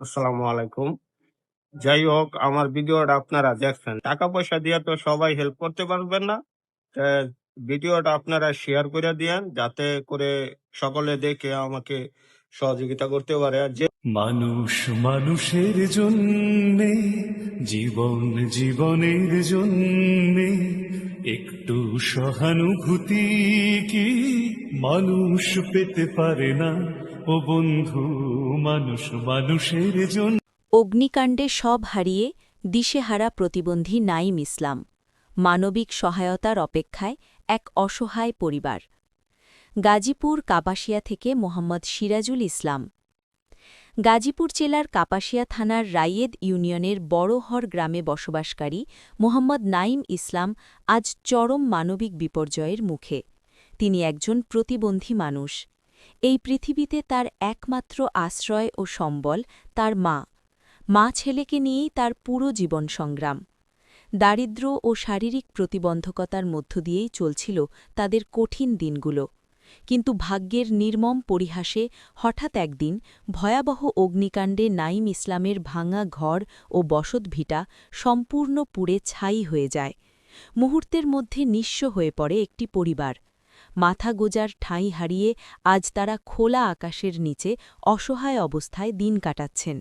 আসসালামু আলাইকুম। যাই হোক, আমার ভিডিওটা আপনারা দেখছেন। টাকা পয়সা দিয়ে তো সবাই হেল্প করতে পারবেন না। তা ভিডিওটা আপনারা শেয়ার করে দিয়েন, যাতে করে সকলে দেখে আমাকে সহযোগিতা করতে পারে। আর যে মানুষ মানুষের জন্যে, জীবন জীবনের জন্যে একটু সহানুভূতি কি মানুষ পেতে পারে না? ও বন্ধু, মানুষ মানুষের জন্য। অগ্নিকাণ্ডে সব হারিয়ে দিশেহারা প্রতিবন্ধী নাঈম ইসলাম, মানবিক সহায়তার অপেক্ষায় এক অসহায় পরিবার। গাজীপুর কাপাসিয়া থেকে মোহাম্মদ সিরাজুল ইসলাম। গাজীপুর জেলার কাপাসিয়া থানার রাইয়েদ ইউনিয়নের বড়হর গ্রামে বসবাসকারী মোহাম্মদ নাঈম ইসলাম আজ চরম মানবিক বিপর্যয়ের মুখে। তিনি একজন প্রতিবন্ধী মানুষ। এই পৃথিবীতে তার একমাত্র আশ্রয় ও সম্বল তার মা ছেলেকে নিয়েই তার পুরো জীবন সংগ্রাম। দারিদ্র্য ও শারীরিক প্রতিবন্ধকতার মধ্য দিয়েই চলছিল তাদের কঠিন দিনগুলো। কিন্তু ভাগ্যের নির্মম পরিহাসে হঠাৎ একদিন ভয়াবহ অগ্নিকাণ্ডে নাঈম ইসলামের ভাঙা ঘর ও বসতভিটা সম্পূর্ণ পুড়ে ছাই হয়ে যায়। মুহূর্তের মধ্যে নিঃস্ব হয়ে পড়ে একটি পরিবার। মাথা গোজার ঠাঁই হারিয়ে আজ তারা খোলা আকাশের নিচে অসহায় অবস্থায় দিন কাটাচ্ছেন।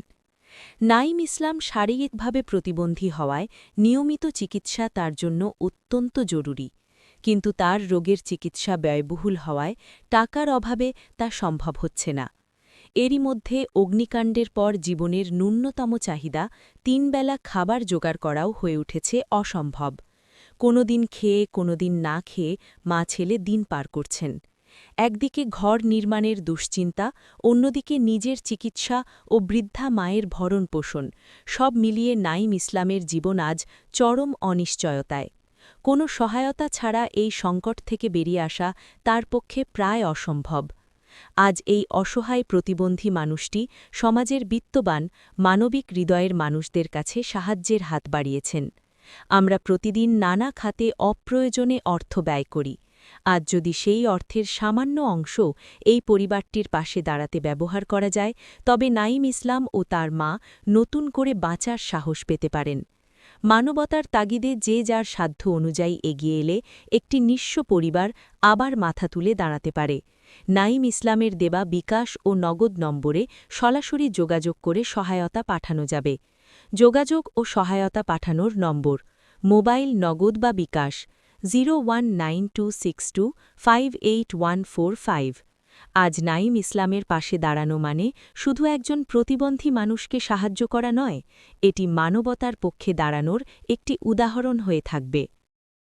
নাঈম ইসলাম শারীরিকভাবে প্রতিবন্ধী হওয়ায় নিয়মিত চিকিৎসা তার জন্য অত্যন্ত জরুরি, কিন্তু তার রোগের চিকিৎসা ব্যয়বহুল হওয়ায় টাকার অভাবে তা সম্ভব হচ্ছে না। এরই মধ্যে অগ্নিকাণ্ডের পর জীবনের ন্যূনতম চাহিদা ৩ বেলা খাবার জোগাড় করাও হয়ে উঠেছে অসম্ভব। কোনোদিন খেয়ে কোনোদিন না খেয়ে মা ছেলে দিন পার করছেন। একদিকে ঘর নির্মাণের দুশ্চিন্তা, অন্যদিকে নিজের চিকিৎসা ও বৃদ্ধা মায়ের ভরণপোষণ, সব মিলিয়ে নাঈম ইসলামের জীবন আজ চরম অনিশ্চয়তায়। কোনো সহায়তা ছাড়া এই সংকট থেকে বেরিয়ে আসা তার পক্ষে প্রায় অসম্ভব। আজ এই অসহায় প্রতিবন্ধী মানুষটি সমাজের বিত্তবান, মানবিক হৃদয়ের মানুষদের কাছে সাহায্যের হাত বাড়িয়েছেন। আমরা প্রতিদিন নানা খাতে অপ্রয়োজনে অর্থ ব্যয় করি। আজ যদি সেই অর্থের সামান্য অংশ এই পরিবারটির পাশে দাঁড়াতে ব্যবহার করা যায়, তবে নাঈম ইসলাম ও তার মা নতুন করে বাঁচার সাহস পেতে পারেন। মানবতার তাগিদে যে যার সাধ্য অনুযায়ী এগিয়ে এলে একটি নিঃস্ব পরিবার আবার মাথা তুলে দাঁড়াতে পারে। নাঈম ইসলামের দেওয়া বিকাশ ও নগদ নম্বরে সরাসরি যোগাযোগ করে সহায়তা পাঠানো যাবে। যোগাযোগ ও সহায়তা পাঠানোর নম্বর: মোবাইল, নগদ বা বিকাশ 019262581445। আজ নাঈম ইসলামের পাশে দাঁড়ানো মানে শুধু একজন প্রতিবন্ধী মানুষকে সাহায্য করা নয়, এটি মানবতার পক্ষে দাঁড়ানোর একটি উদাহরণ হয়ে থাকবে।